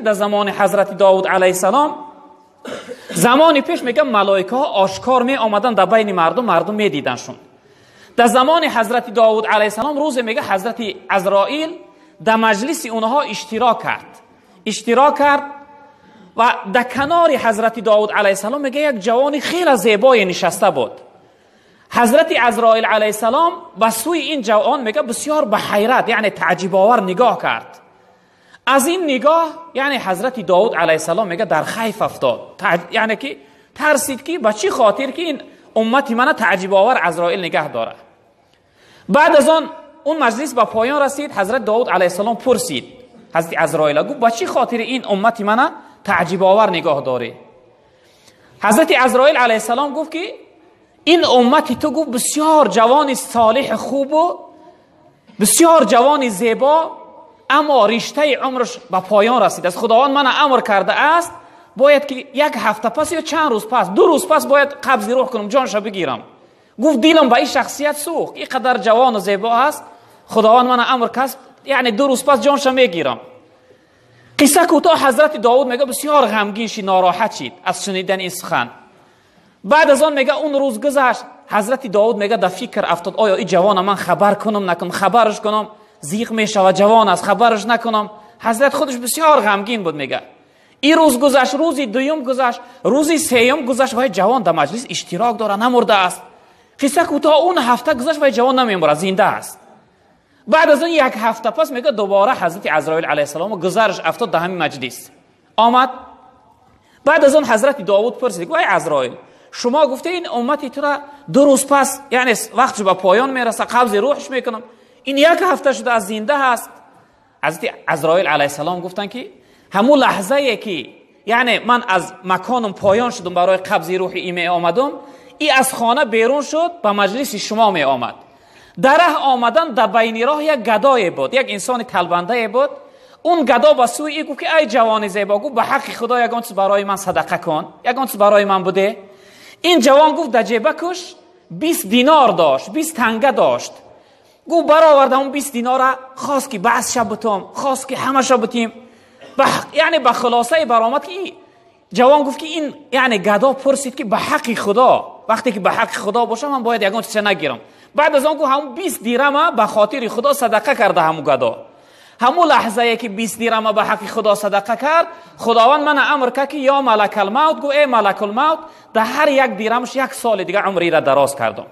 که در زمان حضرت داود علیه السلام زمانی پیش میگه ملائکه ها آشکار می آمدن در بین مردم می دیدنشون. در زمان حضرت داود علیه السلام روز میگه حضرت عزرائیل در مجلس اونها اشتراک کرد و در کنار حضرت داود علیه السلام میگه یک جوانی خیلی زیبای نشسته بود. حضرت عزرائیل علیه السلام به سوی این جوان میگه بسیار به حیرت یعنی تعجب آور نگاه کرد. از این نگاه یعنی حضرت داود علیه السلام میگه در خیف افتاد، یعنی که ترسید که به چی خاطر که این امتی من تعجب آور عزرائیل نگاه داره. بعد از اون مجلس به پایان رسید. حضرت داود علیه السلام پرسید حضرت عزرائیل گفت به چی خاطر این امتی من تعجب آور نگاه داره؟ حضرت عزرائیل علیه السلام گفت که این امتی تو گفت بسیار جوان صالح خوب و بسیار جوان زیبا، اما رشته عمرش به پایان رسید. از خداوند من امر کرده است باید که یک هفته پس یا چند روز پس 2 روز پس باید قبض روح کنم، جانش بگیرم. گفت دیلم به این شخصیت سوخت، این قدر جوان و زیبا است، خداوند من امر کرد یعنی 2 روز پس جانش میگیرم. قصه کوتاه حضرت داود میگه بسیار غمگین شد، ناراحت شد از شنیدن این سخن. بعد از آن میگه اون روز گذشت. حضرت داود میگه در فکر افتاد آیا این جوان من خبر کنم نکنم، خبرش کنم زیق میشود جوان است خبرش نکنم. حضرت خودش بسیار غمگین بود. میگه این روز گذشت، روزی دوم گذشت، روزی سوم گذشت و جوان در مجلس اشتراک داره، نمرده است. قصه کوتاه اون هفته گذشت و جوان نمیمره، زنده است. بعد از اون یک هفته پس میگه دوباره حضرت عزرائیل علیه السلام گذرش افتاد در همین مجلس آمد. بعد از اون حضرت داود پرسید ای عزرائیل شما گفته این امتی تو را 2 روز پس یعنی وقتش به پایان میرسه قبض روحش میکنم، این یک هفته شده از زنده هست. حضرت عزرائیل علیه السلام گفتن که همون لحظه ای که یعنی من از مکانم پایان شدم برای قبض روح این می آمدم، این از خانه بیرون شد به مجلس شما می آمد. در راه آمدن در بین راه یک گدای بود، یک انسان کلبنده بود. اون گدا با سوی ای گفت که ای جوان زیبا، گفت به حق خدا یگان چیز برای من صدقه کن، یگان چیز برای من بوده. این جوان گفت در جیبکش 20 دینار داشت، 20 تنگه داشت. گفت برآوردم اون 20 دینار را، خواست که بعض شب بتم، خواست که همه شب بتیم. یعنی به خلاصه برآمد که جوان گفت که این یعنی گدا پرسید که به حق خدا، وقتی که به حق خدا باشه من باید یگان چیز نگیرم. بعد از اون گفت همون 20 درم به خاطر خدا صدقه کرده همون گدا. همون لحظه ای که 20 درم به حق خدا صدقه کرد، خداوند من امر کرد که یا ملک الموت، گفت ای ملک الموت در هر یک درمش 1 سال دیگه عمری را دراز کردم.